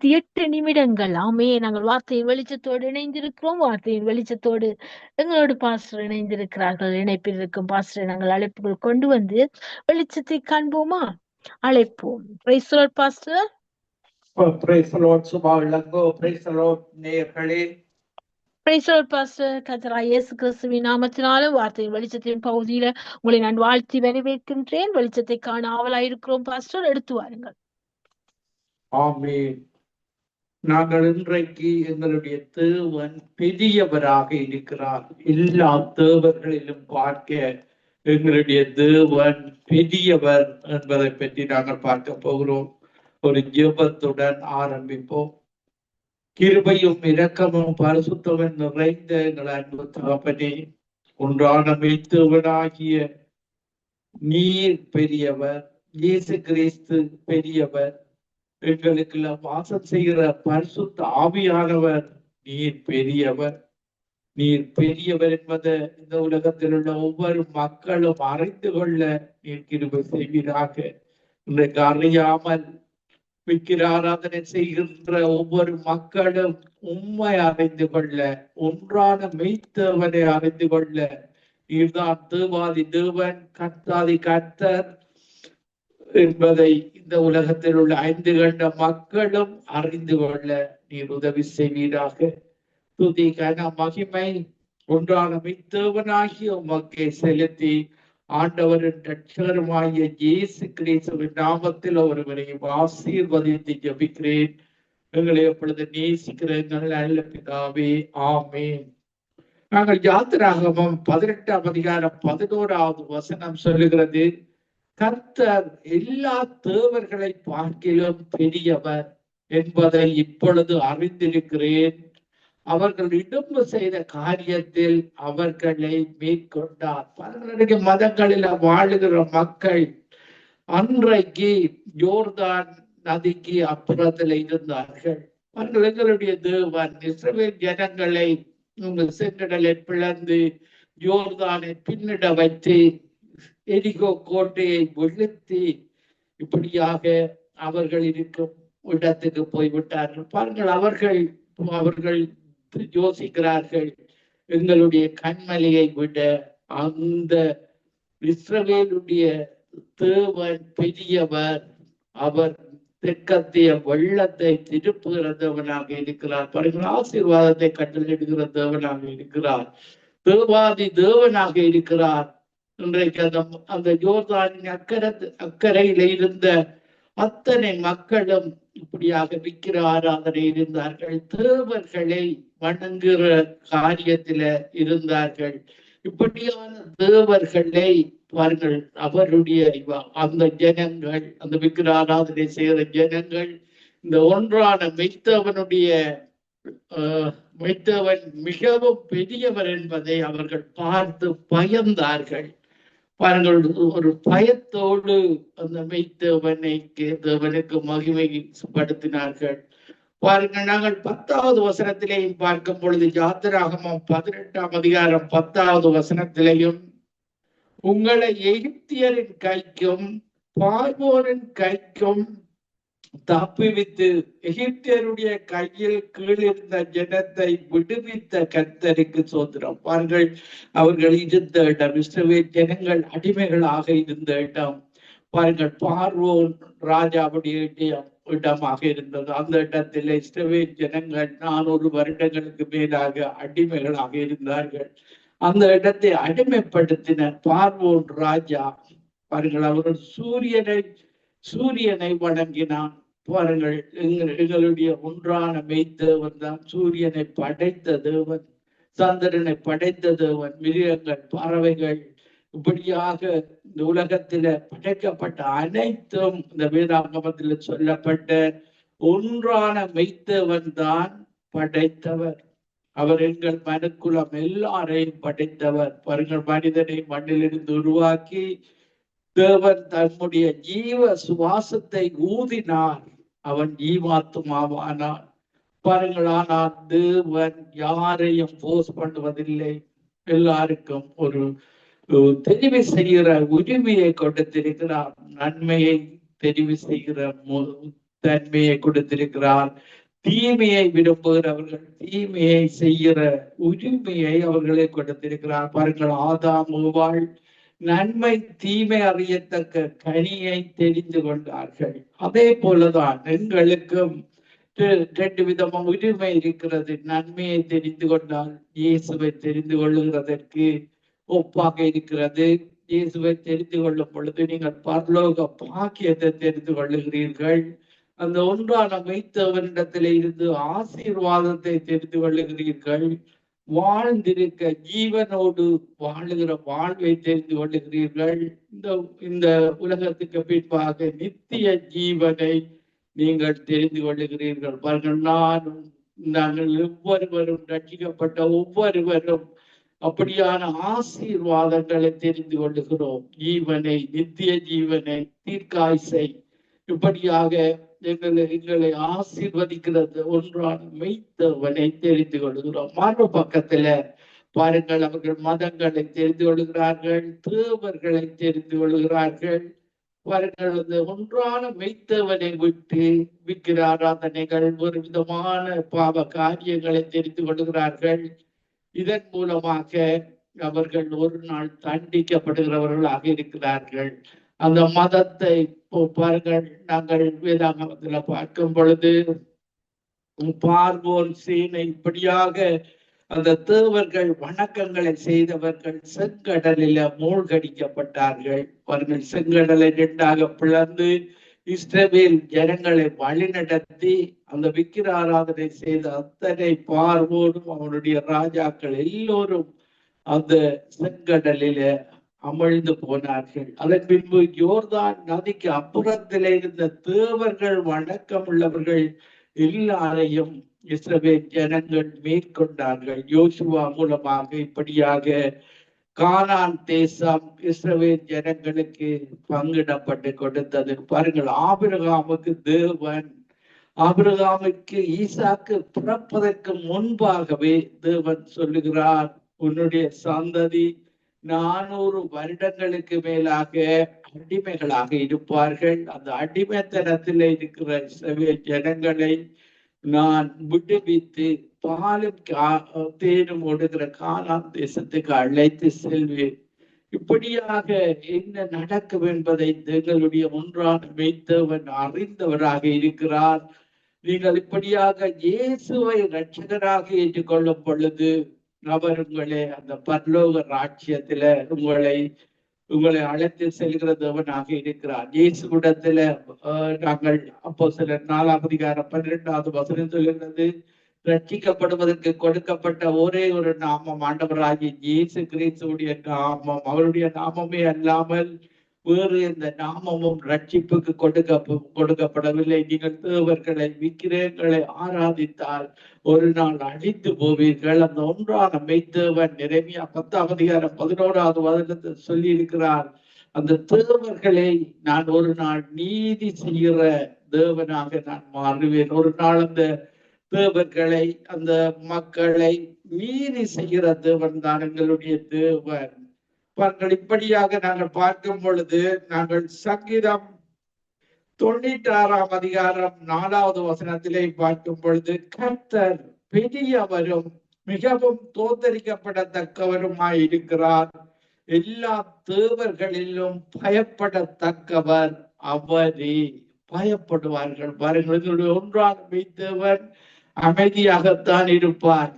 58 நிமிடங்கள். ஆமே, நாங்கள் வார்த்தையின் வெளிச்சத்தோடு இணைந்திருக்கிறோம். வார்த்தையின் வெளிச்சத்தோடு எங்களோடு பாஸ்டர் இணைந்திருக்கிறார்கள். இணைப்பில் இருக்கும் பாஸ்டரை நாங்கள் அழைப்புகள் கொண்டு வந்து வெளிச்சத்தை காண்போமா? அழைப்போம். Praise the lord pastor. Praise the lord Suba Ilango. Praise the lord நேயர்களே. Praise the lord pastor. கர்த்தராகிய இயேசு கிறிஸ்துவின் நாமத்தினாலும் வார்த்தையின் வெளிச்சத்தின் பகுதியில உங்களை நான் வாழ்த்தி வரவேற்கின்றேன். வெளிச்சத்தை காண ஆவலாயிருக்கிறோம் பாஸ்டர், எடுத்து வாருங்கள். ஆமென். நாங்கள் இன்றைக்கு எங்களுடைய தேவன் பெரியவராக இருக்கிறார். எல்லா தேவர்களிலும் பார்க்க எங்களுடைய தேவன் பெரியவர் என்பதை பற்றி நாங்கள் பார்க்க போகிறோம். ஒரு ஜெபத்துடன் ஆரம்பிப்போம். கிருபையும் இரக்கமும் பரிசுத்தமும் நிறைந்த எங்கள் அன்பு தகப்பனே, ஒன்றான மெய்த்தேவனாகிய நீர் பெரியவர், இயேசு கிறிஸ்து பெரியவர், எங்களுக்கெல்லாம் வாசம் செய்கிற பரிசுத்த ஆவியானவர் நீர் பெரியவர். நீர் பெரியவர் என்பதை இந்த உலகத்தில் உள்ள ஒவ்வொரு மக்களும் அறிந்து கொள்ள நீர் கிருபை செய்வீராக. இன்றைக்கு அறியாமல் விக்கிர ஆராதனை செய்கின்ற ஒவ்வொரு மக்களும் உண்மை அறிந்து கொள்ள, ஒன்றான மெய்த்தேவனை அறிந்து கொள்ள, நீர்தான் தேவாதி தேவன், கர்த்தாதி கர்த்தர் என்பதை இந்த உலகத்தில் உள்ள 5 கண்ட மக்களும் அறிந்து கொள்ள நீர் உதவி செய்வீராக. துதி கன மகிமை ஒன்றான மெய்த்தேவனாகிய உமக்கே செலுத்தி, ஆண்டவரின் ரட்சகருமாகிய இயேசு கிறிஸ்துவின் நாமத்தில் ஒருவரை ஆசீர்வதித்து ஜெபிக்கிறேன். எங்களை எப்பொழுது நேசிக்கிற எங்கள் நல்ல பிதாவே, ஆமென். நாங்கள் யாத்திராகமம் 18ஆம் அதிகாரம் 11வது வசனம் சொல்லுகிறது, கர்த்தர் எல்லா தேவர்களை பார்க்கிலும் பெரியவர் என்பதை இப்பொழுது அறிந்திருக்கிறேன். அவர்கள் இடும்பு செய்த காரியத்தில் அவர்களை மேற்கொண்டார். பல்வேறு மதங்களில் வாழுகிற மக்கள் அன்றைக்கு யோர்தான் நதிக்கு அப்புறத்தில் இருந்தார்கள். அவர்கள் எங்களுடைய தேவன் இஸ்ரவேல் ஜனங்களை செங்கடலை பிளந்து யோர்தானை பின்னிட வைத்து எரிகோ கோட்டையை வீழ்த்தி இப்படியாக அவர்கள் இருக்கும் இடத்துக்கு போய்விட்டார்கள். பாருங்கள், அவர்கள் யோசிக்கிறார்கள், எங்களுடைய கண்மலையை விட அந்த இஸ்ரவேலுடைய தேவன் பெரியவர், அவர் தெற்கத்திய வெள்ளத்தை திருப்புகிறதவனாக இருக்கிறார். பாருங்கள், ஆசீர்வாதத்தை கட்டளையிடுகிற தேவனாக இருக்கிறார், தேவாதி தேவனாக இருக்கிறார். இன்றைக்கு அந்த யோர்தானின் அக்கறையில இருந்த அத்தனை மக்களும் இப்படியாக விக்கிர ஆராதனை இருந்தார்கள், தேவர்களை வணங்குகிற காரியத்தில இருந்தார்கள். இப்படியான தேவர்களை பாருங்கள், அவருடைய அந்த ஜனங்கள், அந்த விக்கிர ஆராதனை செய்கிற ஜனங்கள் இந்த ஒன்றான மெய்த்தவன் மிகவும் பெரியவர் என்பதை அவர்கள் பார்த்து பயந்தார்கள். பாருங்கள், ஒரு பயத்தோடு அந்த மெய்த்தேவனுக்கு மகிமை படுத்தினார்கள். பாருங்கள், நாங்கள் 10வது வசனத்திலேயும் பார்க்கும் பொழுது யாத்திராகமம் 18ஆம் அதிகாரம் 10வது வசனத்திலேயும், உங்களை எகிப்தியரின் கைக்கும் பார்வோனின் கைக்கும் தப்புவித்து எகிப்தியருடைய கையில் கீழிருந்த ஜனத்தை விடுவித்த கர்த்தருக்கு சோத்திரம். பாருங்கள், அவர்கள் இருந்த இடம், இஸ்ரவேல் ஜனங்கள் அடிமைகளாக இருந்த இடம், பாருங்கள், பார்வோன் ராஜாவுடைய இடமாக இருந்தது. அந்த இடத்தில் இஸ்ரவேல் ஜனங்கள் 400 வருடங்களுக்கு மேலாக அடிமைகளாக இருந்தார்கள். அந்த இடத்தை அடிமைப்படுத்தின பார்வோன் ராஜா. பாருங்கள், அவர்கள் சூரியனை வணங்கினான். பாருங்கள், எங்களுடைய ஒன்றான மெய்த்தேவன் தான் சூரியனை படைத்த தேவன், சந்திரனை படைத்த தேவன், மிருகங்கள், பறவைகள், இப்படியாக இந்த உலகத்தில படைக்கப்பட்ட அனைத்தும் இந்த வேதாகமத்தில் சொல்லப்பட்ட ஒன்றான மெய்த்தேவன் தான் படைத்தவர். அவர் எங்கள் மனுக்குலம் எல்லாரையும் படைத்தவர். பாருங்கள், மனிதனை மண்ணிலிருந்து உருவாக்கி தேவன் தன்னுடைய ஜீவ சுவாசத்தை ஊதினார், அவன் ஜீவாத்மாவானான். பாருங்கள், ஆனால் தேவன் யாரையும் போஸ் பண்ணுவதில்லை, எல்லாருக்கும் ஒரு தெரிவு செய்கிற உரிமையை கொடுத்திருக்கிறார். நன்மையை தெரிவு செய்கிற தன்மையை கொடுத்திருக்கிறார். தீமையை விரும்புகிறவர்கள் தீமையை செய்கிற உரிமையை அவர்களே கொடுத்திருக்கிறார். பாருங்கள், ஆதாம் ஏவாள் நன்மை தீமை அறியத்தக்க கனியை தெரிந்து கொண்டார்கள். அதே போலதான் எங்களுக்கும் ரெண்டு விதமான உரிமை இருக்கிறது. நன்மையை தெரிந்து கொண்டால் இயேசுவை தெரிந்து கொள்ளுகிறதற்கு ஒப்பாக இருக்கிறது. இயேசுவை தெரிந்து கொள்ளும் பொழுது நீங்கள் பரலோக பாக்கியத்தை தெரிந்து கொள்ளுகிறீர்கள். அந்த ஒன்றான மெய்த்தவனிடத்திலே இருந்து ஆசீர்வாதத்தை தெரிந்து கொள்ளுகிறீர்கள். வாழ்ந்திருக்க ஜீவனோடு வாழுகிற வாழ்வை தெரிந்து கொள்ளுகிறீர்கள். இந்த உலகத்துக்கு பின்பாக நித்திய ஜீவனை நீங்கள் தெரிந்து கொள்ளுகிறீர்கள். பாருங்கள், நாங்கள் ஒவ்வொருவரும் ரட்சிக்கப்பட்ட ஒவ்வொருவரும் அப்படியான ஆசீர்வாதங்களை தெரிந்து கொள்ளுகிறோம். ஜீவனை, நித்திய ஜீவனை, தீர்க்காயுசை, இப்படியாக எங்களை ஆசீர்வதிக்கிறது ஒன்றான மெய்த்தவனை தெரிந்து கொள்கிறோம். மறு பக்கத்துல பாருங்கள், அவர்கள் மதங்களை தெரிந்து கொள்கிறார்கள், தேவர்களை தெரிந்து கொள்கிறார்கள். பாருங்கள், அந்த ஒன்றான மெய்த்தவனை விட்டு விக்கிர ஆராதனைகள், ஒரு விதமான பாவ காரியங்களை தெரிந்து கொள்கிறார்கள். இதன் மூலமாக அவர்கள் ஒரு நாள் தண்டிக்கப்படுகிறவர்களாக இருக்கிறார்கள். அந்த மதத்தை பாருங்கள், நாங்கள் வேதாகமத்துல பார்க்கும் பொழுது பார்வோன் சேனை இப்படியாக அந்த தேவர்கள் வணக்கங்களை செய்தவர்கள் செங்கடலில மூழ்கடிக்கப்பட்டார்கள். அவர்கள் செங்கடலை இரண்டாக பிளந்து இஸ்ரவேல் ஜனங்களை வழிநடத்தி அந்த விக்கிர ஆராதனை செய்த அத்தனை பார்வோனும் அவனுடைய ராஜாக்கள் எல்லோரும் அந்த செங்கடலில அமிழ்ந்து போனார்கள். அதன் பின்பு யோர்தான் நதிக்கு அப்புறத்திலே இருந்த தேவர்கள் வணக்கம் உள்ளவர்கள் எல்லாரையும் இஸ்ரவேல் ஜனங்கள் மேற்கொண்டார்கள். யோசுவா மூலமாக இப்படியாக கானான் தேசம் இஸ்ரவேல் ஜனங்களுக்கு பங்கிடப்பட்டு கொடுத்தது. பாருங்கள், ஆபிரகாமுக்கு தேவன், ஆபிரகாமுக்கு ஈசாக்கு பிறப்பதற்கு முன்பாகவே தேவன் சொல்லுகிறார், உன்னுடைய சந்ததி 400 வருடங்களுக்கு மேலாக அடிமைகளாக இருப்பார்கள். அந்த அடிமைத்தனத்தில் இருக்கிற இஸ்ரவேல் ஜனங்களை நான் விடுவித்து பாலும் தேனும் ஓடுகிற கானான் தேசத்துக்கு அழைத்து செல்வேன். இப்படியாக என்ன நடக்கும் என்பதை எங்களுடைய ஒன்றான மெய்த்தவன் அறிந்தவராக இருக்கிறார். நீங்கள் இப்படியாக இயேசுவை இரட்சகராக ஏற்றுக்கொள்ளும் பொழுது அவர் உங்களை அந்த பரலோக ராஜ்யத்துல உங்களை அழைத்து செல்கிற தேவனாக இருக்கிறார். இயேசுவிடத்துல நாங்கள் அப்போஸ்தலர் 4ஆம் அதிகாரம் 12வது வசனம் சொல்கிறது, ரட்சிக்கப்படுவதற்கு கொடுக்கப்பட்ட ஒரே ஒரு நாமம் ஆண்டவராகிய இயேசு கிறிஸ்துவுடைய நாமம். அவருடைய நாமமே அல்லாமல் வேறு எந்த நாமமும் ரட்சிப்புக்கு கொடுக்கப்படவில்லை. நீங்கள் தேவர்களை விக்கிரகங்களை ஆராதித்தால் ஒரு நாள் அழித்து போவீர்கள். அந்த ஒன்றான மெய்த்தேவன் எரேமியா 10ஆம் அதிகாரம் 11வது வசனத்தில் சொல்லி இருக்கிறார், அந்த தேவர்களை நான் ஒரு நாள் நீதி செய்கிற தேவனாக நான் மாறுவேன். ஒரு நாள் அந்த தேவர்களை, அந்த மக்களை நீதி செய்கிற தேவன் தான் எங்களுடைய தேவன். பாருங்கள், இப்படியாக நாங்கள் பார்க்கும் பொழுது நாங்கள் சங்கீதம் 96ஆம் அதிகாரம் 4வது வசனத்திலே பார்க்கும் பொழுது, கர்த்தர் பெரியவரும் மிகவும் தோத்தரிக்கப்படத்தக்கவருமாய் இருக்கிறார், எல்லா தேவர்களிலும் பயப்படத்தக்கவர் அவரே. பயப்படுவார்கள். பாருங்கள், ஒன்றான மெய்த்தேவன் அமைதியாகத்தான் இருப்பார்.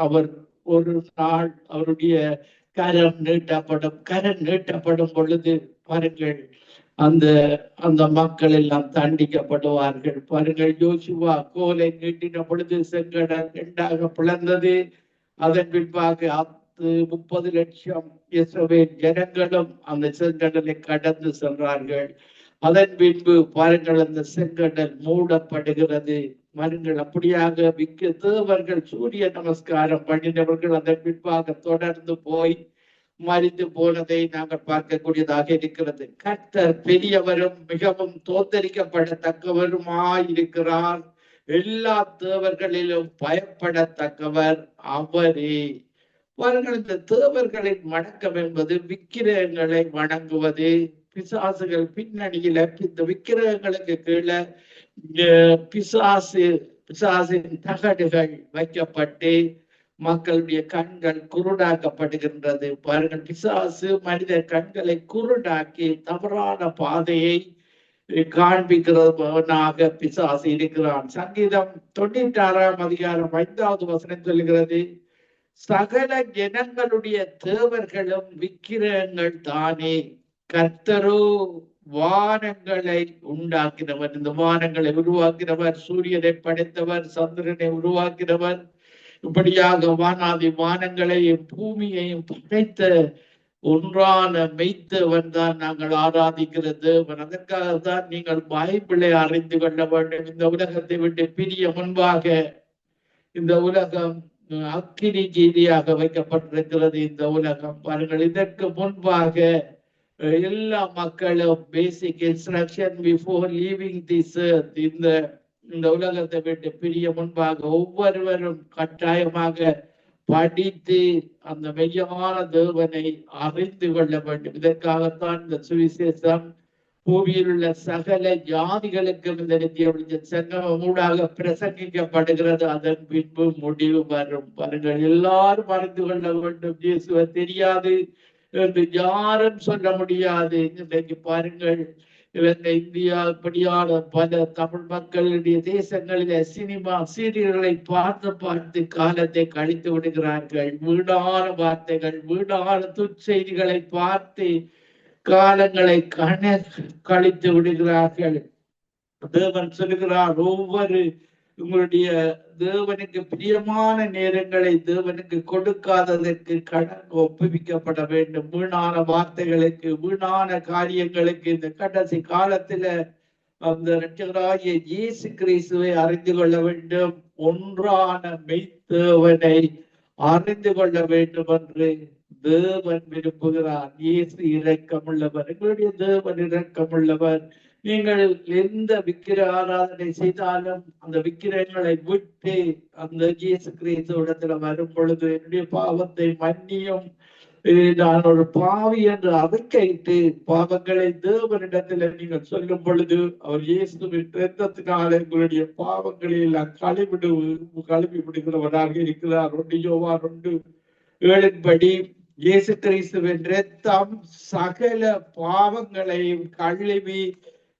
அவர் ஒரு நாள் அவருடைய கரம் நீட்டப்படும் பொழுது பாருங்கள், அந்த மக்கள் எல்லாம் தண்டிக்கப்படுவார்கள். பாருங்கள், யோசுவா கோலை நீட்டின பொழுது செங்கடல் 2ஆக பிளந்தது. அதன் பின்பாக 30 லட்சம் இஸ்ரவேல் ஜனங்களும் அந்த செங்கடலை கடந்து சென்றார்கள். அதன் பின்பு பாருங்கள், அந்த செங்கடல் மூடப்படுகிறது. பாருங்கள், அப்படியாக தேவர்கள் சூரிய நமஸ்காரம் பண்ணினவர்கள் அதன் பின்பாக தொடர்ந்து போய் மறித்து போனதை நாங்கள் பார்க்கக்கூடியதாக இருக்கிறது. கர்த்தர் பெரியவரும் மிகவும் தோத்தரிக்கப்படத்தக்கவருமாயிருக்கிறார், எல்லா தேவர்களிலும் பயப்படத்தக்கவர் அவரே. பாருங்கள், இந்த தேவர்களின் வணக்கம் என்பது விக்கிரகங்களை வணங்குவது. பிசாசுகள் பின்னணியில இந்த விக்கிரகங்களுக்கு கீழே பிசாசின் தகடுகள் வைக்கப்பட்டு மக்களுடைய கண்கள் குருடாக்கப்படுகின்றது. பாருங்கள், பிசாசு மனித கண்களை குருடாக்கி தவறான பாதையை காண்பிக்கிறவனாக பிசாசு இருக்கிறான். சங்கீதம் 96ஆம் அதிகாரம் 5வது வசனம் சொல்லுகிறது, சகல ஜனங்களுடைய தேவர்களும் விக்கிரகங்கள் தானே, கர்த்தரோ வானங்களை உண்டாக்கினவர். இந்த வானங்களை உருவாக்கினவர், சூரியனை படைத்தவர், சந்திரனை உருவாக்கினவர், இப்படியாக வானாதி வானங்களையும் பூமியையும் படைத்த ஒன்றான மெய்த்தவன் தான் நாங்கள் ஆராதிக்கிற தேவன். அதற்காகத்தான் நீங்கள் பைபிளை அறிந்து கொள்ள வேண்டும். இந்த உலகத்தை விட்டு பிரிய முன்பாக இந்த உலகம் அக்கினி கீதியாக வைக்கப்பட்டிருக்கிறது. இந்த உலகம் பாருங்கள், இதற்கு முன்பாக எல்லா மக்களும் பேசிக் instruction before leaving this earth, இந்த உலகத்தை விட்டு பிரிய முன்பாக ஒவ்வொருவரும் கட்டாயமாக படித்து அந்த மெய்யான தேவனை அறிந்து கொள்ள வேண்டும். இதற்காகத்தான் இந்த சுவிசேஷம் பூமியில் உள்ள சகல ஜாதிகளுக்கும் இந்த நித்திய சங்கமம் ஊடாக பிரசங்கிக்கப்படுகிறது. அதன் பின்பு முடிவு வரும். பாருங்கள், எல்லாரும் அறிந்து கொள்ள வேண்டும். இயேசுவை தெரியாது என்று யாரும் சொல்ல முடியாது. இன்றைக்கு பாருங்கள், இந்தியா இப்படியான பல தமிழ் மக்களுடைய தேசங்களில சினிமா சீரியல்களை பார்த்து காலத்தை கழித்து விடுகிறார்கள். வீணான வார்த்தைகள், வீணான துச்செய்திகளை பார்த்து காலங்களை கழித்து விடுகிறார்கள். தேவன் சொல்லுகிறார், ஒவ்வொரு உங்களுடைய தேவனுக்கு பிரியமான நேரங்களை தேவனுக்கு கொடுக்காததற்கு கடன் ஒப்புவிக்கப்பட வேண்டும். வீணான வார்த்தைகளுக்கு, வீணான காரியங்களுக்கு இந்த கடைசி காலத்துல அந்த இரட்சகராகிய இயேசு கிறிஸ்துவை அறிந்து கொள்ள வேண்டும். ஒன்றான மெய்த்தேவனை அறிந்து கொள்ள வேண்டும் என்று தேவன் விரும்புகிறார். இயேசு இரக்கமுள்ளவர், எங்களுடைய தேவன் இரக்கமுள்ளவர். நீங்கள் எந்த விக்கிர ஆராதனை செய்தாலும் அந்த விக்கிரங்களை விட்டு அந்த இயேசு கிறிஸ்துவிடத்துல வரும் பொழுது, என்னுடைய பாவத்தை மன்னியும், நான் ஒரு பாவி என்று அறிக்கையிட்டு பாவங்களை தேவனிடத்துல நீங்கள் சொல்லும் பொழுது, அவர் இயேசுவின் இரத்தத்தினால எங்களுடைய பாவங்களை எல்லாம் கழுவி விடுகிறவராக இருக்கிறார். 1 யோவான் 1:7 இயேசு கிறிஸ்துவின் இரத்தம் சகல பாவங்களையும் கழுவி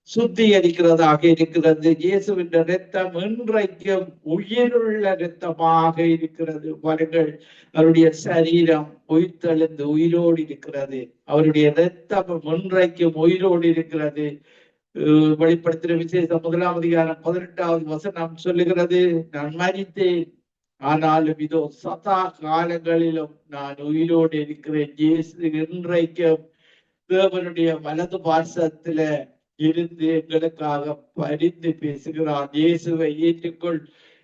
சுத்திகரிக்கிறதாக இருக்கிறது. இயேசுவின் இரத்தம் இன்றைக்கும் உயிருள்ள இரத்தமாக இருக்கிறது. பாருங்கள், அவருடைய சரீரம் உயிர்த்தெழுந்து உயிரோடு இருக்கிறது. அவருடைய இரத்தம் இன்றைக்கும் உயிரோடு இருக்கிறது. வெளிப்படுத்தின விசேஷம் 1ஆம் அதிகாரம் 18வது வசனம் சொல்லுகிறது, நான் மரித்தேன், ஆனாலும் இதோ சதா காலங்களிலும் நான் உயிரோடு இருக்கிறேன். இயேசு இன்றைக்கும் தேவனுடைய வலது பார்சத்துல இருந்து எங்களுக்காக பரிந்து பேசுகிறார். இயேசுவை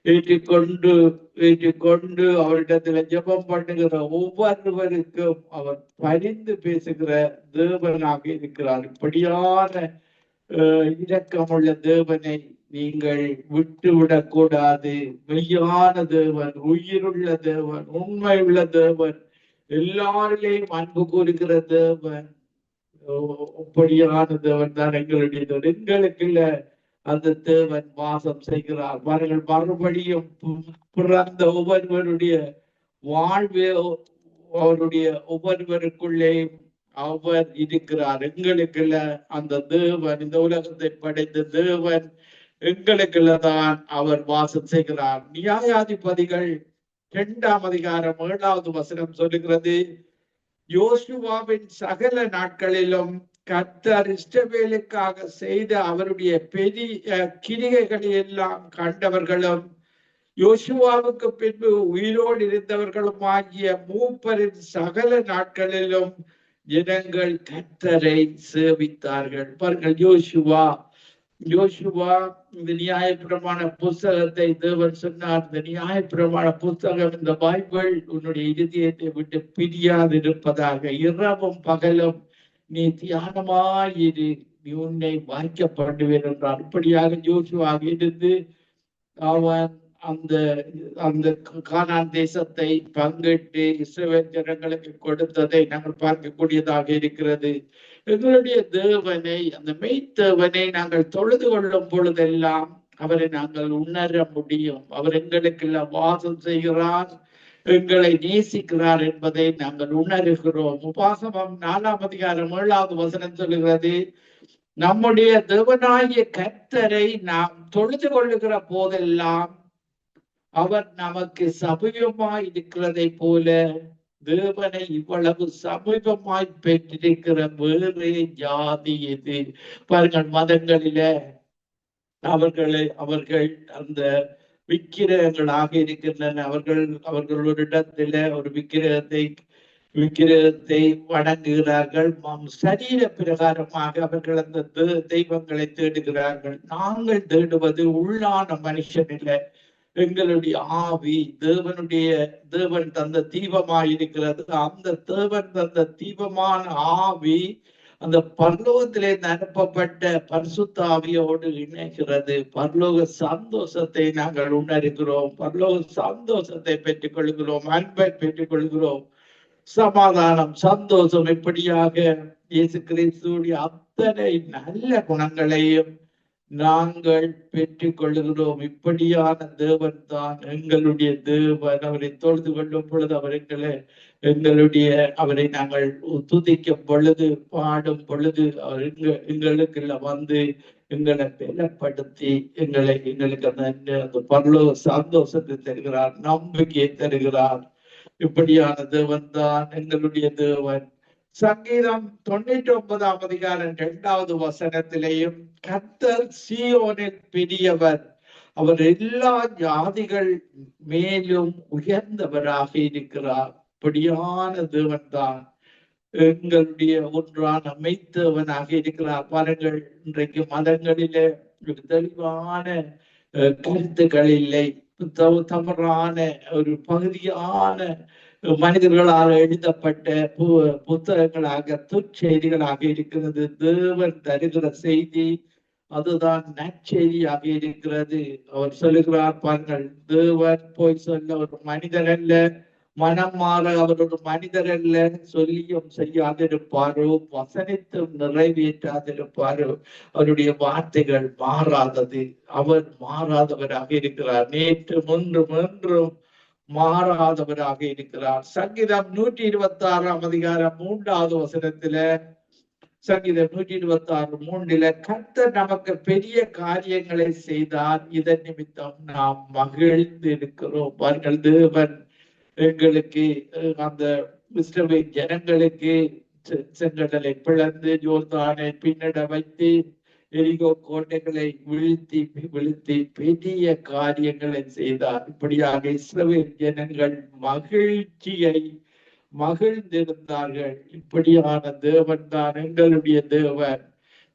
ஏற்றுக்கொண்டு அவரிடத்துல ஜெபம் பண்ணுகிற ஒவ்வொருவருக்கும் அவர் பரிந்து பேசுகிற தேவனாக இருக்கிறார். இப்படியான இரக்கமுள்ள தேவனை நீங்கள் விட்டுவிடக் கூடாது. மெய்யான தேவன், உயிருள்ள தேவன், உண்மையுள்ள தேவன், எல்லாரிலேயும் அன்பு கூறுகிற தேவன், அப்படியான தேவன் தான் எங்களுடைய தேவன். எங்களுக்குள்ள அந்த தேவன் வாசம் செய்கிறார். அவர்கள் மறுபடியும் பிறந்த ஒவ்வொருவருடைய வாழ்வே அவருடைய ஒவ்வொருவருக்குள்ளே அவர் இருக்கிறார். எங்களுக்குள்ள அந்த தேவன், இந்த உலகத்தை படைத்த தேவன் எங்களுக்குள்ளதான் அவர் வாசம் செய்கிறார். நியாயாதிபதிகள் 2ஆம் அதிகாரம் 7வது வசனம் சொல்லுகிறது, யோசுவாவின் சகல நாட்களிலும் கர்த்தர் இஸ்ரவேலுக்காக செய்த அவருடைய பெரிய கிரிகைகளை எல்லாம் கண்டவர்களும் யோசுவாவுக்கு பின்பு உயிரோடு இருந்தவர்களும் ஆகிய மூப்பரின் சகல நாட்களிலும் ஜனங்கள் கர்த்தரை சேவித்தார்கள். பாருங்கள், யோசுவா இந்த நியாயப்பிரமாண புஸ்தகத்தை தேவன் சொன்னார், இந்த நியாயப்பிரமாண புஸ்தகம், இந்த பைபிள் உன்னுடைய இதயத்தை விட்டு பிரியாது இருப்பதாக, இரவும் பகலும் நீ தியானமாயிரு, நீ உன்னை வாய்க்கப்படுவேன் என்றார். இப்படியாக யோசுவா இருந்து அவன் அந்த கானான் தேசத்தை பங்கிட்டு இஸ்ரவேல் ஜனங்களுக்கு கொடுத்ததை நாங்கள் பார்க்கக்கூடியதாக இருக்கிறது. எங்களுடைய தேவனை, அந்த மெய்த்தேவனை நாங்கள் தொழுது கொள்ளும் பொழுதெல்லாம் அவரை நாங்கள் உணர முடியும். அவர் எங்களுக்கெல்லாம் வாசம் செய்கிறார், எங்களை நேசிக்கிறார் என்பதை நாங்கள் உணர்கிறோம். உபாகமம் 4ஆம் அதிகாரம் 7வது வசனம் சொல்லுகிறது, நம்முடைய தேவனாகிய கர்த்தரை நாம் தொழுது கொள்ளுகிற போதெல்லாம் அவர் நமக்கு சமீபமாய் இருக்கிறதை போல தேவனை இவ்வளவு சமீபமாய் பெற்றிருக்கிற வேறு ஜாதி எது? பாருங்கள், மதங்களில அவர்கள் அந்த விக்கிரகங்களாக இருக்கின்றன. அவர்கள் ஒரு இடத்துல ஒரு விக்கிரகத்தை வணங்குகிறார்கள். சரீர பிரகாரமாக அவர்கள் அந்த தெய்வங்களை தேடுகிறார்கள். நாங்கள் தேடுவது உள்ளான மனுஷனில எங்களுடைய ஆவி தேவன் தந்த தீபமாயிருக்கிறது. அந்த தேவன் தந்த தீபமான ஆவி அந்த பரலோகத்திலே அனுப்பப்பட்ட பரிசுத்த ஆவியோடு இணைகிறது. பரலோக சந்தோஷத்தை நாங்கள் உணர்கிறோம். பரலோக சந்தோஷத்தை பெற்றுக் கொள்கிறோம், அன்பை பெற்றுக் கொள்கிறோம், சமாதானம், சந்தோஷம். இப்படியாக இயேசு கிறிஸ்துவுடைய அத்தனை நல்ல குணங்களையும் நாங்கள் பெற்றுக் கொள்ளுகிறோம். இப்படியான தேவன் தான் எங்களுடைய தேவன். அவரை தொழுது கொள்ளும் பொழுது அவரை நாங்கள் துதிக்கும் பொழுது, பாடும் பொழுது அவர் எங்களுக்கு வந்து எங்களை பலப்படுத்தி எங்களுக்கு அந்த பரலோக சந்தோஷத்தை தருகிறார், நம்பிக்கையை தருகிறார். இப்படியான தேவன் தான் எங்களுடைய தேவன். சங்கீதம் 99ஆம் அதிகாரம் 2வது வசனத்திலேயும், கர்த்தர் சீயோனில் பெரியவர், அவர் எல்லா ஜாதிகள் மேலும் உயர்ந்தவராக இருக்கிறார். இப்படியான தேவன் தான் எங்களுடைய ஒன்றான மெய்த்தேவனாக இருக்கிறார். பாருங்கள், இன்றைக்கு மதங்களிலே தெளிவான கருத்துக்கள் இல்லை, தவறான ஒரு பகுதியான மனிதர்களால் எழுதப்பட்ட புத்தகங்களாக துச்செய்திகளாக இருக்கிறது. தேவன் தருகிற செய்தி அதுதான் நற்செய்தியாக இருக்கிறது. அவர் சொல்லுகிறார், பாருங்கள், தேவன் போய் சொல்ல ஒரு மனிதர் அல்ல, மனம் மாற அவர் ஒரு மனிதர் அல்ல, சொல்லியும் செய்யாதிருப்பாரோ, வசனித்தும் நிறைவேற்றாதிருப்பாரோ. அவருடைய வார்த்தைகள் மாறாதது. அவர் மாறாதவராக இருக்கிறார். நேற்று முன்றும் மாறாதவராக இருக்கிறார். சங்கீதம் 126ஆம் அதிகாரம் 3வது வசனத்துல, சங்கீதம் 126:3, கர்த்தர் நமக்கு பெரிய காரியங்களை செய்தார், இதன் நிமித்தம் நாம் மகிழ்ந்து இருக்கிறோம். பாருங்கள், தேவன் எங்களுக்கு அந்த இஸ்ரவேல் ஜனங்களுக்கு செங்கடலை பிளந்து யோர்தானை பின்னட வைத்து எரிகோ கோட்டைகளை வீழ்த்தி பெரிய காரியங்களை செய்தார். இப்படியாக இஸ்ரவேல் ஜனங்கள் மகிழ்ந்திருந்தார்கள். இப்படியான தேவன் தான் எங்களுடைய தேவன்.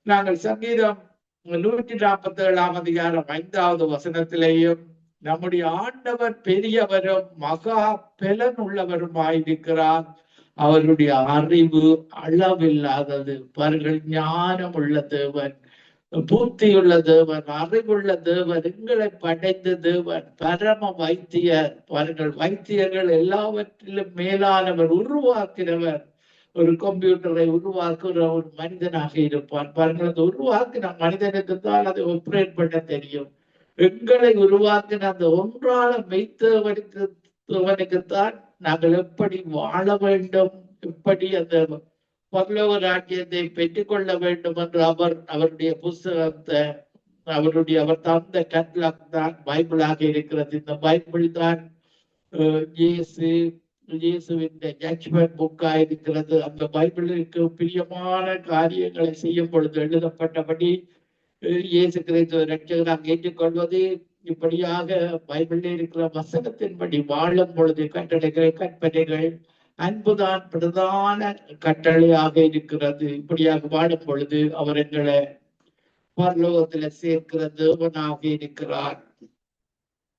நாங்கள் சங்கீதம் 147ஆம் அதிகாரம் 5வது வசனத்திலேயும், நம்முடைய ஆண்டவர் பெரியவரும் மகா பலன் உள்ளவருமாயிருக்கிறார், அவருடைய அறிவு அளவில்லாதது. பாருங்கள், ஞானம் உள்ள தேவன், பூர்த்தியுள்ள தேவன், அறிவுள்ள தேவன், எங்களை படைத்த தேவன், பரம வைத்தியர். பாருங்கள், வைத்தியர்கள் எல்லாவற்றிலும் மேலானவர், உருவாக்கிறவர். ஒரு கம்ப்யூட்டரை உருவாக்குற ஒரு மனிதனாக இருப்பான். பாருங்கள், அந்த உருவாக்கின மனிதனுக்கு தான் அதை ஆப்ரேட் பண்ண தெரியும். எங்களை உருவாக்கின அந்த ஒன்றான மெய்த்தவனுக்குத்தான் நாங்கள் எப்படி வாழ வேண்டும், எப்படி அந்த பரலோக ராஜ்யத்தை பெற்றுக்கொள்ள வேண்டும் என்று அவருடைய புஸ்தகத்தை அவர் தந்த கட்லாக் தான் பைபிளாக இருக்கிறது. இந்த பைபிள் தான் இயேசுவின் ஜட்ஜ்மெண்ட் புக்கா இருக்கிறது. அந்த பைபிளுக்கு பிரியமான காரியங்களை செய்யும் பொழுது எழுதப்பட்டபடி இயேசு கிறிஸ்துவ ரட்சகராக ஏற்றுக்கொள்வது, இப்படியாக பைபிளில் இருக்கிற வசனத்தின்படி வாழும் பொழுது கற்பனைகள் அன்புதான் பிரதான கட்டளையாக இருக்கிறது. இப்படியாக வாழும் பொழுது அவர் எங்களை பரலோகத்துல சேர்க்கிற தேவனாக இருக்கிறார்.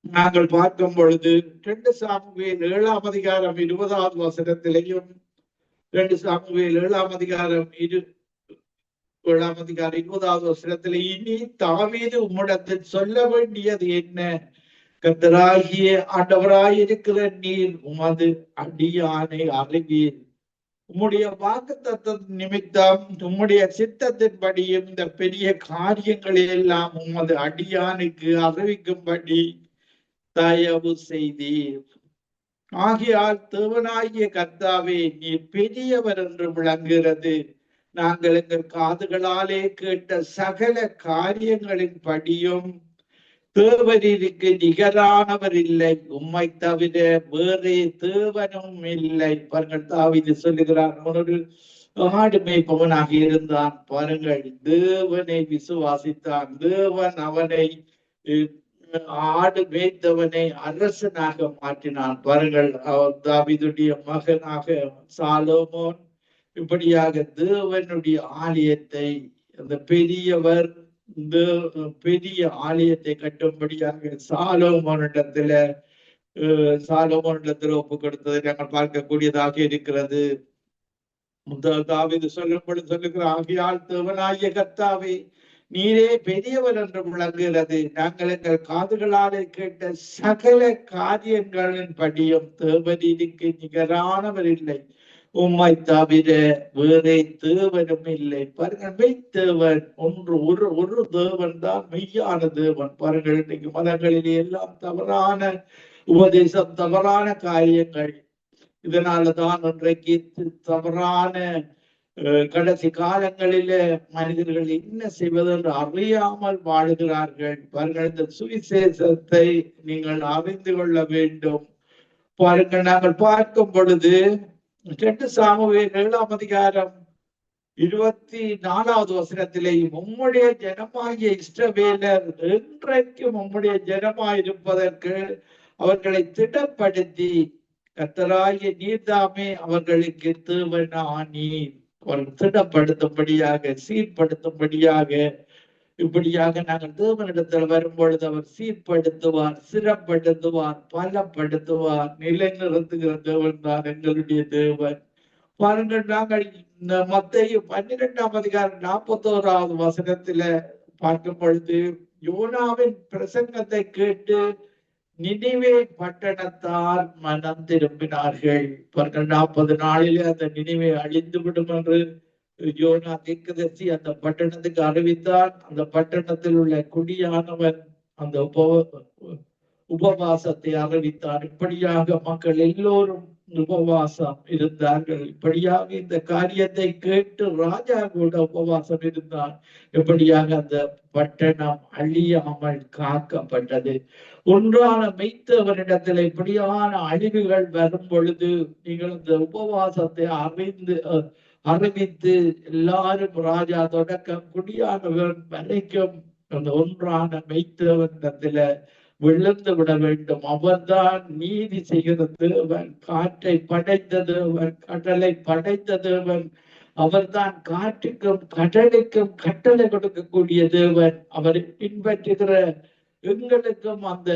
நாங்கள் பார்க்கும் பொழுது 2 சாமுவேல் 7ஆம் அதிகாரம் 20வது வசனத்திலையும், 2 சாமுவேல் 7ஆம் அதிகாரம் 20வது வசனத்திலே, இனி தாவீது உம்மிடத்தில் சொல்ல வேண்டியது என்ன? கர்த்தராகிய ஆண்டவராயிருக்கிற நீர் உமது அடியானை அறிவீர், உம்முடைய வாக்குத்தத்தம் நிமித்தம் உம்முடைய சித்தத்தின்படியும் இந்த பெரிய காரியங்களை எல்லாம் உமது அடியானுக்கு அறிவிக்கும்படி தயவு செய்தீர். ஆகையால் தேவனாகிய கர்த்தாவே, நீர் பெரியவர் என்று விளங்குகிறது. நாங்கள் எங்கள் காதுகளாலே கேட்ட சகல காரியங்களின் படியும் தேவரீருக்கு நிகரானவர் இல்லை, உம்மை தவிர வேறே தேவனும் இல்லை. பாருங்கள், தாவீது சொல்லுகிறார், அவனொரு ஆடு மேய்ப்பவனாக இருந்தான். பாருங்கள், தேவனை விசுவாசித்தான். தேவன் அவனை ஆடு மேய்த்தவனை அரசனாக மாற்றினான். பாருங்கள், தாவீதுடைய மகனாக சாலோமோன் இப்படியாக தேவனுடைய ஆலயத்தை, அந்த பெரியவர் இந்த பெரிய ஆலயத்தை கட்டும்படியாக சாலோமோனிடத்துல ஒப்பு கொடுத்ததை நாங்கள் பார்க்கக்கூடியதாக இருக்கிறது. தாவீது சொல்லும் பொழுது சொல்லுகிற, ஆகையால் தேவனாகிய கர்த்தாவே, நீரே பெரியவர் என்று விளங்குகிறது. நாங்கள் எங்கள் காதுகளாலே கேட்ட சகல காரியங்களின் படியும் தேவரீருக்கு நிகரானவர் இல்லை, உம்மை தவிர வேறே தேவனும் இல்லை. பாருங்கள், மெய்த்தேவன் ஒரு தேவன் தான் மெய்யான தேவன். பாருங்கள், இன்னைக்கு மதங்களிலே எல்லாம் தவறான உபதேசம், தவறான காரியங்கள். இதனாலதான் இன்றைக்கு தவறான கடைசி காலங்களில மனிதர்கள் என்ன செய்வதென்று அறியாமல் வாழுகிறார்கள். பாருங்கள், இந்த சுவிசேஷத்தை நீங்கள் அறிந்து கொள்ள வேண்டும். பாருங்கள், நாங்கள் பார்க்கும் பொழுது 2 சாமுவேல் 7ஆம் அதிகாரம் 24வது வசனத்திலேயும், உம்முடைய ஜனமாகிய இஸ்ரவேலர் என்றைக்கும் உம்முடைய ஜனமாயிருப்பதற்கு அவர்களை திடப்படுத்தி கர்த்தராகிய நீர்தாமே அவர்களுக்கு தேவனானீர். திடப்படுத்தும்படியாக, சீர்படுத்தும்படியாக, இப்படியாக நாங்கள் தேவனிடத்தில் வரும்பொழுது அவர் சீர்படுத்துவார், சிறப்படுத்துவார், பலப்படுத்துவார், நிலைநிறுத்துகிற தேவன் தான் எங்களுடைய தேவன். பாருங்கள், நாங்கள் மத்தேயு 12ஆம் அதிகாரம் 41வது வசனத்துல பார்க்கும் பொழுது, யோனாவின் பிரசங்கத்தை கேட்டு நினிவே பட்டணத்தார் மனம் திரும்பினார்கள். 40 நாளிலே அந்த நினிவே அழிந்து விடும் என்று யோனா தீர்க்கதரிசி அந்த பட்டணத்துக்கு அறிவித்தார். அந்த பட்டணத்தில் உள்ள குடியானவன் அந்த உபவாசத்தை அறிவித்தார். இப்படியாக மக்கள் எல்லோரும் உபவாசம் இருந்தார்கள். இப்படியாக இந்த காரியத்தை கேட்டு ராஜா கூட உபவாசம் இருந்தார். இப்படியாக அந்த பட்டணம் அழியாமல் காக்கப்பட்டது. ஒன்றான மெய்த்தவரிடத்தில் இப்படியான அழிவுகள் வரும் பொழுது நீங்கள் இந்த உபவாசத்தை அறிவித்து எல்லாரும், ராஜா தொடக்கம் குடியானவர் வரைக்கும், அந்த ஒன்றான மெய்த்தவரிடத்துல விழுந்து விட வேண்டும். அவர்தான் நீதி செய்கிற தேவன், காற்றை படைத்த தேவன், கடலை படைத்த தேவன். அவர்தான் காற்றுக்கும் கடலுக்கும் கட்டளை கொடுக்கக்கூடிய தேவன். அவரை பின்பற்றுகிற எங்களுக்கும் அந்த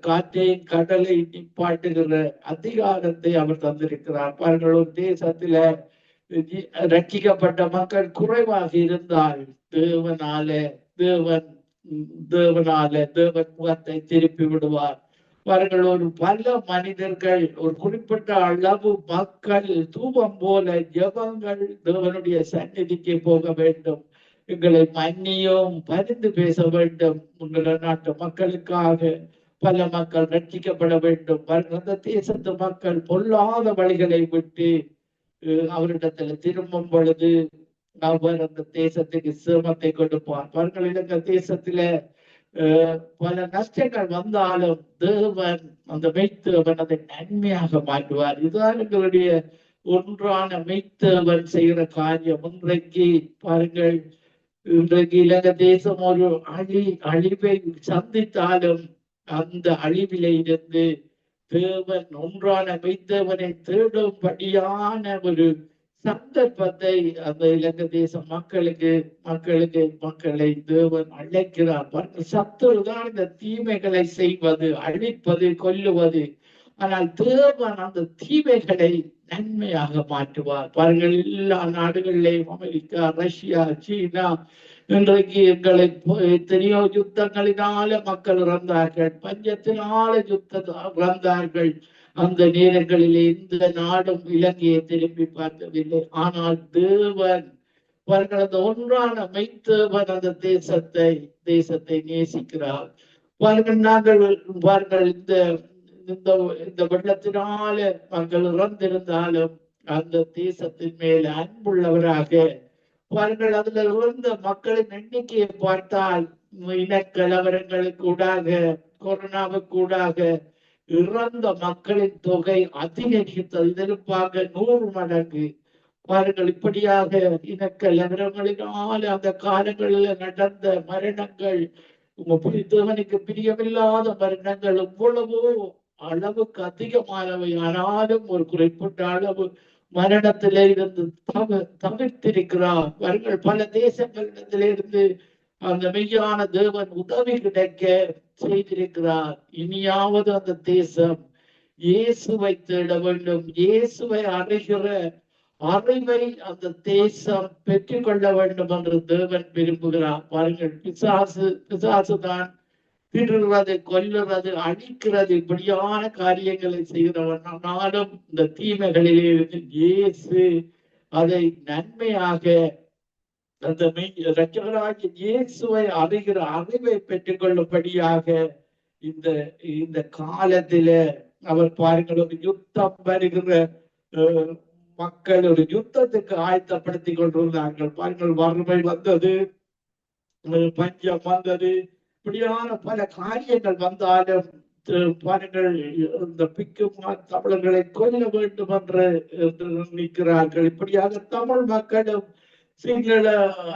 காற்றையும் கடலை நிப்பாட்டுகிற அதிகாரத்தை அவர் தந்திருக்கிறார். பாருங்கள், ஒரு தேசத்துல ரட்சிக்கப்பட்ட மக்கள் குறைவாக இருந்தால் தேவன் முகத்தை திருப்பி விடுவார். பாருங்கள், பல மனிதர்கள், ஒரு குறிப்பிட்ட அளவு மக்கள் தூபம் போல ஜெபங்கள் தேவனுடைய சந்நிதிக்கு போக வேண்டும். எங்களை மன்னியும், பரிந்து பேச வேண்டும். உங்கள நாட்டு மக்களுக்காக பல மக்கள் ரட்சிக்கப்பட வேண்டும். அந்த தேசத்து மக்கள் பொல்லாத வழிகளை விட்டு அவரிடத்துல திரும்பும் பொழுது அவர் அந்த தேசத்துக்கு சிரமத்தை கொடுப்பார். பாருங்கள், இந்த தேசத்துல பல நஷ்டங்கள் வந்தாலும் தேவன், அந்த மெய்த்தேவன் அதை நன்மையாக மாற்றுவார். இதுதான் எங்களுடைய ஒன்றான மெய்த்தேவன் செய்கிற காரியம். இன்றைக்கு பாருங்கள், இன்றைக்கு இலங்கை தேசம் ஒரு அழிவை சந்தித்தாலும் அந்த அழிவிலே இருந்து தேவன் ஒன்றான மெய்த்தேவனை தேடும்படியான ஒரு சந்தர்ப்பத்தை அந்த இலங்கை தேச மக்களை தேவன் அழைக்கிறார். சத்துருதான் இந்த தீமைகளை செய்வது, அழிப்பது, கொல்லுவது. ஆனால் தேவன் அந்த தீமைகளை நன்மையாக மாற்றுவார். பாருங்கள், எல்லா நாடுகளிலேயும் அமெரிக்கா, ரஷ்யா, சீனா, இன்றைக்கு எங்களை எத்தனையோ யுத்தங்களினால மக்கள் இறந்தார்கள், பஞ்சத்தினால இறந்தார்கள். அந்த நேரங்களிலே இந்த நாடும் இலங்கையை திரும்பி பார்க்கவில்லை. ஆனால் தேவன் அவர்கள் அந்த ஒன்றான மெய்த்தேவன் அந்த தேசத்தை நேசிக்கிறார். பாருங்கள், நாங்கள் பாருங்கள், இந்த இந்த வெள்ளத்தினால மக்கள் இறந்திருந்தாலும் அந்த தேசத்தின் மேல் அன்புள்ளவராக பாருங்கள். அதுல இருந்த மக்களின் எண்ணிக்கையை பார்த்தால் இனக்கலவரங்களுக்கு ஊடாக, கொரோனாவுக்கு ஊடாக இறந்த மக்களின் தொகை அதிகரித்தது. இதற்காக 100 மடங்கு. பாருங்கள், இப்படியாக இனக்கலவரங்களினால் அந்த காலங்களில் நடந்த மரணங்கள், தேவனுக்கு பிரியமில்லாத மரணங்கள் எவ்வளவோ அளவுக்கு அதிகமானவை. ஆனாலும் ஒரு குறிப்பிட்ட அளவு மரணத்திலே இருந்து தவிர்த்திருக்கிறார். அவர்கள் பல தேசங்களிடத்திலிருந்து அந்த மெய்யான தேவன் உதவி கிடைக்க செய்திருக்கிறார். இனியாவது அந்த தேசம் இயேசுவை தேட வேண்டும். இயேசுவை அறிகிற அறிவை அந்த தேசம் பெற்றுக்கொள்ள வேண்டும் என்று தேவன் விரும்புகிறார். பாருங்கள், பிசாசு தான் திருடுறது, கொல்லுறது, அழிக்கிறது, இப்படியான காரியங்களை செய்கிறவன். ஆனாலும் இந்த தீமைகளிலே இருந்து இயேசு அதை நன்மையாக அந்த இரட்சகராகிய இயேசுவை அறிகிற அறிவை பெற்றுக் கொள்ளும்படியாக இந்த காலத்தில அவர் பாருங்கள், ஒரு யுத்தம் வருகிற மக்கள் ஒரு யுத்தத்துக்கு ஆயத்தப்படுத்திக் கொண்டிருந்தார்கள். பாருங்கள், வறுமை வந்தது, பஞ்சம் வந்தது, இப்படியான பல காரியங்கள் வந்தாலும் பாருங்கள், இந்த பிக்குமா தமிழர்களை கொல்ல வேண்டும் என்று நிற்கிறார்கள். இப்படியாக தமிழ் மக்களும் சிங்கள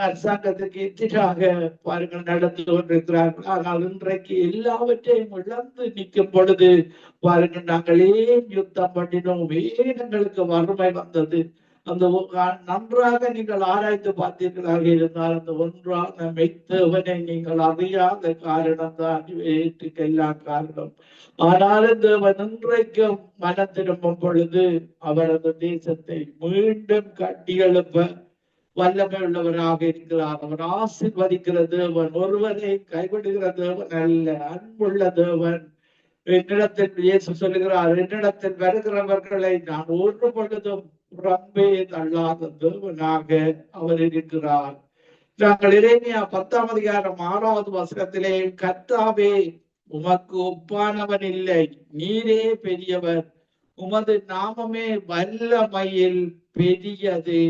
அரசாங்கத்துக்கு எதிராக பாருங்கள் நடந்து கொண்டிருக்கிறார்கள். ஆனால் இன்றைக்கு எல்லாவற்றையும் இழந்து நிற்கும் பொழுது பாருங்கள், நாங்கள் ஏன் யுத்தம் பண்ணினோம், ஏன் எங்களுக்கு வறுமை வந்தது, அந்த நன்றாக நீங்கள் ஆராய்ந்து பார்த்தீர்களாக இருந்தால் அந்த ஒன்றான மெய்த்தேவனை நீங்கள் அறியாத காரணம் தான் எல்லாம் காரணம். ஆனாலும் தேவன் இன்றைக்கும் மனம் திரும்பும் பொழுது அவர் அந்த தேசத்தை மீண்டும் கட்டி எழுப்ப வல்லமை உள்ளவராக இருக்கிறார். அவர் ஆசீர்வதிக்கிற தேவன், ஒருவரை கைவிடுகிற தேவன் அல்ல, அன்புள்ள தேவன். என்னிடத்தில் இயேசு சொல்லுகிறார், என்னிடத்தில் வருகிறவர்களை நான் ஒரு பொழுதும் புறம்பே தள்ளாத தேவனாக அவர் இருக்கிறார். நாங்கள் எரேமியா 10ஆம் அதிகாரம் 6வது வசனத்திலே, கர்த்தாவே உமக்கு ஒப்பானவன் இல்லை, நீரே பெரியவர், உமது நாமமே வல்லமையில் பெரியது.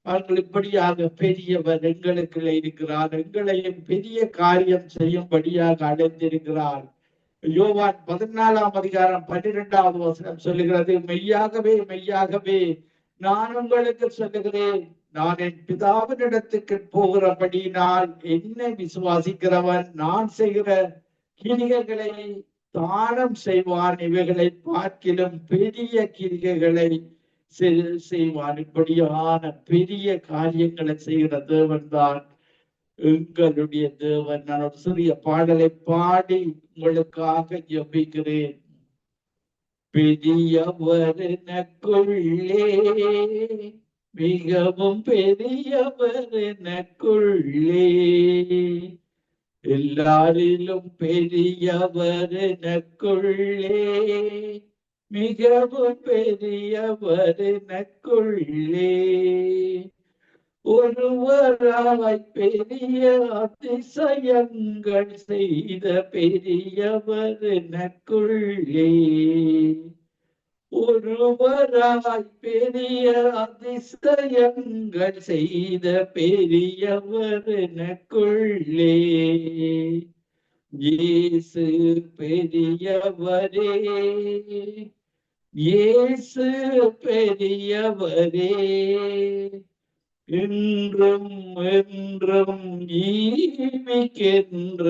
அவர்கள் இப்படியாக பெரியவர் எங்களுக்கு இருக்கிறார், எங்களையும் பெரிய காரியம் செய்யும்படியாக அடைந்திருக்கிறார். யோவான் 14ஆம் அதிகாரம் 12வது வசனம் சொல்லுகிறது, மெய்யாகவே மெய்யாகவே நான் உங்களுக்கு சொல்லுகிறேன், நான் என் பிதாவினிடத்துக்கு போகிறபடியினால் என்னை விசுவாசிக்கிறவன் நான் செய்கிற கிரிகைகளை தானம் செய்வான், இவைகளை பார்க்கிலும் பெரிய கிரிகைகளை செய்வான். இப்படியான பெரிய காரியங்களை செய்கிற தேவன் தான் எங்களுடைய தேவன். நான் ஒரு சிறிய பாடலை பாடி உங்களுக்காக ஜெபிக்கிறேன். பெரியவர் எனக்குள்ளே, மிகவும் பெரியவர் எனக்குள்ளே, எல்லாரிலும் பெரியவர் எனக்குள்ளே, மிகவும் பெரியவர் எனக்குள்ளே, ஒருவராய் பெரிய அதிசயங்கள் செய்த பெரியவர் எனக்குள்ளே, ஒருவராய் பெரிய அதிசயங்கள் செய்த பெரியவர் எனக்குள்ளே, இயேசு பெரியவரே, இயேசு பெரியவரே, என்றும் என்றும் ஜீவிக்கின்ற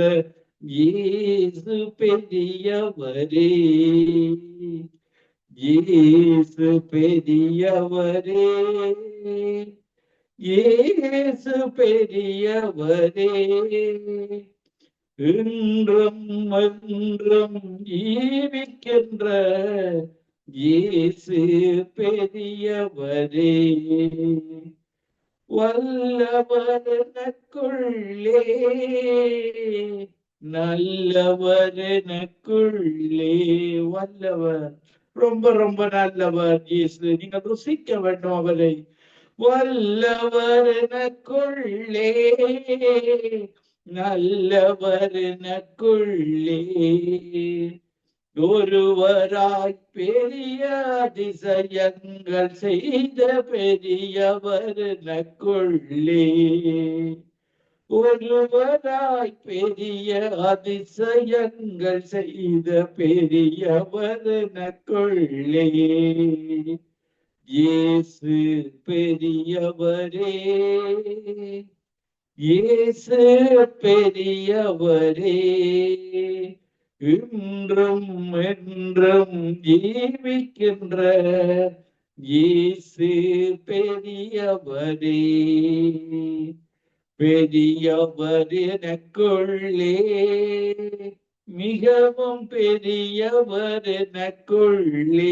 இயேசு பெரியவரே, இயேசு பெரியவரே, இயேசு பெரியவரே, என்றும் என்றும் ஜீவிக்கின்ற இயேசு பெரியவரே, வல்லவர் எனக்குள்ளே, நல்லவர் எனக்குள்ளே, வல்லவர் ரொம்ப ரொம்ப நல்லவர் இயேசு. நீங்க ருசிக்க வேண்டும் அவரை. வல்லவர் எனக்குள்ளே, நல்லவர் எனக்குள்ளே, ஒருவராய் பெரிய அதிசயங்கள் செய்த பெரியவர் எனக்குள்ளே, ஒருவராய் பெரிய அதிசயங்கள் செய்த பெரியவர் எனக்குள்ளே, இயேசு பெரியவரே, இயேசு பெரியவரே, இன்றும் என்றும் ஜீவிக்கின்ற இயேசு பெரியவரே, பெரியவர் எனக்குள்ளே, மிகவும் பெரியவர் எனக்குள்ளே,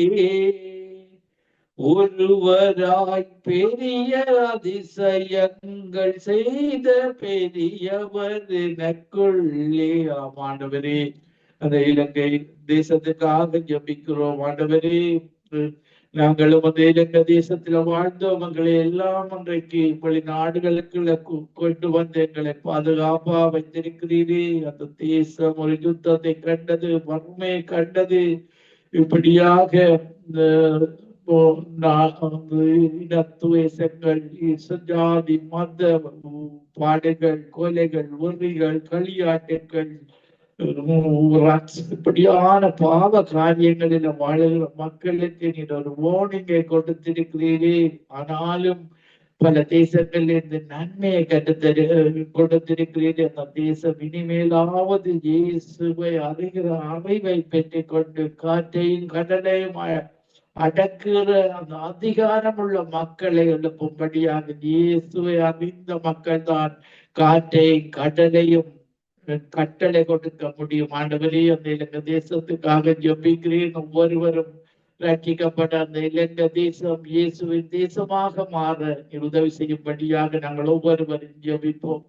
ஒருவராய் பெரிய அதிசயங்கள் செய்த பெரியவர் எனக்குள்ளே. ஆண்டவரே, அந்த இலங்கை தேசத்துக்காக ஜபிக்கிறோம். ஆண்டவரே, நாங்களும் அந்த இலங்கை தேசத்துல வாழ்ந்தோம். எங்களை எல்லாம் அன்றைக்கு வெளிநாடுகளுக்குள்ள கொண்டு வந்து எங்களை பாதுகாப்பா வைத்திருக்கிறீரே. அந்த தேசம் ஒரு யுத்தத்தை கண்டது, வறுமையை கண்டது. இப்படியாக இந்த இனத்துவேசங்கள், ஜாதி மத பாடுகள், கொலைகள், வெறிகள், களியாட்டங்கள், இப்படியான பாவ காரியங்களில் வாழுகிற மக்களுக்கு நீர் ஒரு வார்னிங்கை கொடுத்திருக்கிறீரே. ஆனாலும் பல தேசங்களில் இந்த நன்மையை கொடுத்திருக்கிறீர்கள். அந்த தேசம் இனிமேலாவது இயேசுவை அறிகிற அறிவை பெற்றுக் கொண்டு காற்றையும் கடலையும் அடக்குகிற அந்த அதிகாரம் உள்ள மக்களை எழுப்பும்படியாக இயேசுவை அறிந்த மக்கள் தான் காற்றையும் கடலையும் கட்டளை கொடுக்க முடியும். ஆண்டவரே, அந்த இலங்கை தேசத்துக்காக ஜெபிக்கிறேன். ஒவ்வொருவரும் ரட்சிக்கப்பட்ட அந்த இலங்கை தேசம் இயேசுவின் தேசமாக மாற உதவி செய்யும்படியாக நாங்கள் ஒவ்வொருவரும் ஜெபிப்போம்.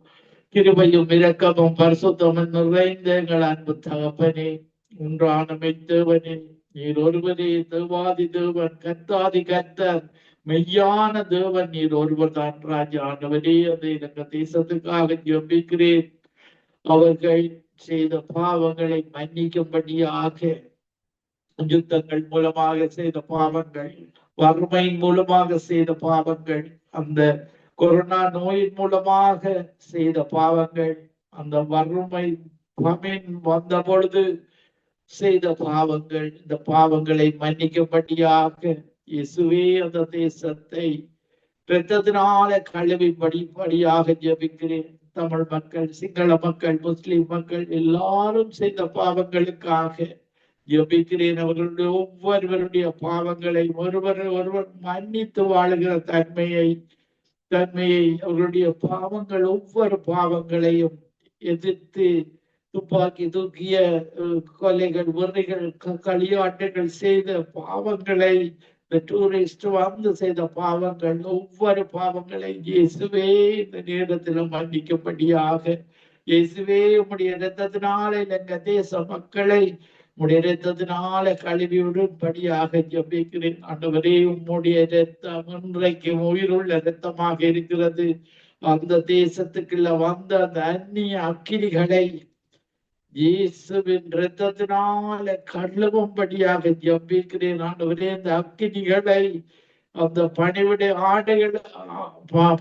கிருபையும் இரக்கமும் பரிசுத்தமும் நிறைந்த எங்கள் அன்பு தகப்பனே, ஒன்றான மெய்த்தேவனே, நீர் ஒருவரே தேவாதி தேவன், கர்த்தாதி கர்த்தர், மெய்யான தேவன் நீர் ஒருவர் தான் ராஜா. ஆண்டவரே, அந்த இலங்கை தேசத்துக்காக ஜெபிக்கிறேன். அவர்கள் செய்த பாவங்களை மன்னிக்கும்படியாக, யுத்தங்கள் மூலமாக செய்த பாவங்கள், வறுமையின் மூலமாக செய்த பாவங்கள், அந்த கொரோனா நோயின் மூலமாக செய்த பாவங்கள், அந்த வறுமை வந்த பொழுது செய்த பாவங்கள், இந்த பாவங்களை மன்னிக்கும்படியாக இயேசுவே அந்த தேசத்தை இரத்தத்தினால கழுவிப்படியாக ஜெபிக்கிறேன். தமிழ் மக்கள், சிங்கள மக்கள், முஸ்லிம் மக்கள் எல்லாரும் செய்த பாவங்களுக்காக ஜெபிக்கிறேன். அவர்களுடைய ஒவ்வொருவருடைய பாவங்களை ஒருவர் மன்னித்து வாழுகிற தன்மையை அவர்களுடைய பாவங்கள், ஒவ்வொரு பாவங்களையும் எதிர்த்து துப்பாக்கி தூக்கிய கொலைகள், வெறிகள், களியாட்டங்கள் செய்த பாவங்களை, இந்த டூரிஸ்ட் வந்து செய்த பாவங்கள், ஒவ்வொரு பாவங்களை இயேசுவே இந்த நேரத்திலும் மன்னிக்கும்படியாக, இயேசுவே உம்முடைய இரத்தத்தினால எங்க தேச மக்களை உம்முடைய இரத்தத்தினால கழுவி விடும்படியாக ஜெபிக்கிறேன். ஆண்டவரே, உம்முடைய இரத்தம் இன்றைக்கு உயிருள்ள இரத்தமாக இருக்கிறது. அந்த தேசத்துக்குள்ள வந்த அந்த அந்நிய அக்கினிகளை இயேசுவின் இரத்தத்தினால கழுவும்படியாக ஜெபிக்கிறேன். ஆண்டவரே, இந்த அக்கினிகளை அந்த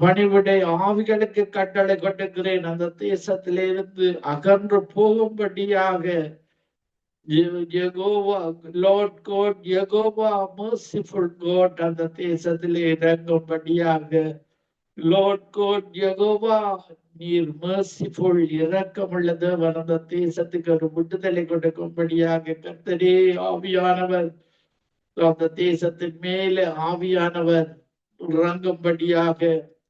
பணிவிடை ஆவிகளுக்கு கட்டளை கொடுக்கிறேன். அந்த தேசத்திலிருந்து அகன்று போகும்படியாக யெகோவா, லார்ட் காட், யெகோவா merciful God அந்த தேசத்திலே இறங்கும்படியாக, லார்ட் காட் யெகோவா, நீர் merciful, இரக்கமுள்ள தேவன், அந்த தேசத்துக்கு ஒரு விடுதலை கொடுக்கும்படியாக கர்த்தரே ஆவியானவர் அந்த தேசத்தின் மேலே ஆவியானவர் இறங்கும்படியாக,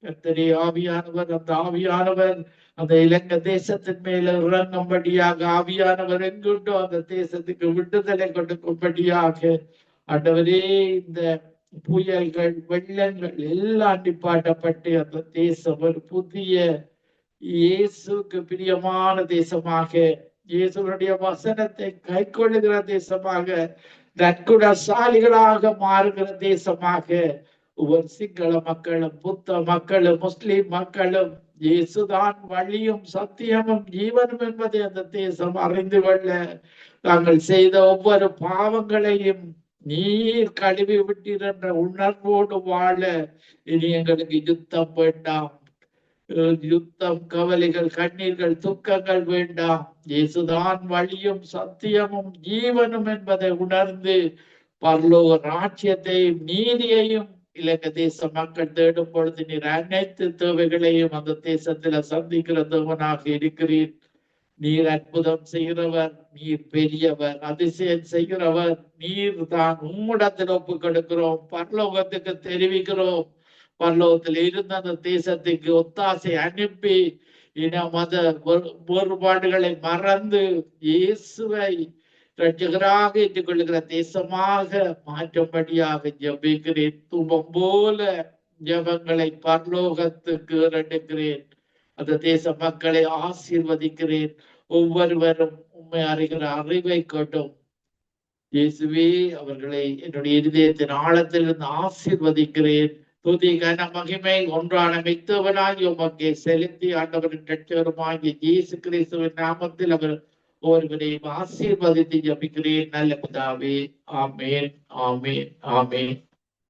கர்த்தரே ஆவியானவர், அந்த ஆவியானவர் அந்த இலங்கை தேசத்தின் மேல இறங்கும்படியாக, ஆவியானவர் எங்குண்டோ அந்த தேசத்துக்கு விடுதலை கொடுக்கும்படியாக, ஆண்டவரே இந்த புயல்கள், வெள்ளங்கள் எல்லாம் நிப்பாட்டப்பட்டு அந்த தேசம் ஒரு புதிய இயேசுக்கு பிரியமான தேசமாக, இயேசுடைய வசனத்தை கைக்கொள்ளுகிற தேசமாக நற்குணசாலிகளாக மாறுகிற தேசமாக ஒவ்வொரு சிங்கள மக்களும், புத்த மக்களும், முஸ்லிம் மக்களும் இயேசுதான் வழியும் சத்தியமும் ஜீவனும் என்பதை அந்த தேசம் அறிந்து கொள்ள, தாங்கள் செய்த ஒவ்வொரு பாவங்களையும் நீர் கழுவி விட்டீர் என்ற உணர்வோடு வாழ, இனி எங்களுக்கு யுத்தம் வேண்டாம், யுத்தம், கவலைகள், கண்ணீர்கள், துக்கங்கள் வேண்டாம். இயேசுதான் வழியும் சத்தியமும் ஜீவனும் என்பதை உணர்ந்து பரலோக ராஜ்யத்தையும் நீதியையும் இலங்கை தேச மக்கள் தேடும் பொழுது நீர் அனைத்து தேவைகளையும் அந்த தேசத்துல சந்திக்கிற தேவனாக இருக்கிறீர். நீர் அற்புதம் செய்கிறவர், நீர் பெரியவர், அதிசயம் செய்கிறவர். நீர் தான் உம்மிடத்தில் ஒப்பு கொடுக்கிறோம், பரலோகத்துக்கு தெரிவிக்கிறோம். பரலோகத்தில் இருந்த அந்த தேசத்துக்கு ஒத்தாசை அனுப்பி இன மத வேறுபாடுகளை மறந்து இயேசுவை ரட்சகராக ஏற்றுக்கொள்ளுகிற தேசமாக மாற்றும்படியாக ஜெபிக்கிறேன். தூபம் போல ஜெபங்களை பரலோகத்துக்கு எடுக்கிறேன். அந்த தேச மக்களை ஆசீர்வதிக்கிறேன். ஒவ்வொருவரும் உண்மை அறிகிற அறிவை கொண்டும் இயேசுவே அவர்களை என்னுடைய இருதயத்தின் ஆழத்திலிருந்து ஆசீர்வதிக்கிறேன். துதி கன மகிமை ஒன்றான மித்தவனாகி உமக்கே செலுத்தி ஆண்டவரின் இரட்சகருமாகிய இயேசு கிறிஸ்துவின் நாமத்தில் அவர் ஒருவரையும் ஆசீர்வதித்து ஜபிக்கிறேன் நல்ல பிதாவே. ஆமேன், ஆமேன், ஆமேன்.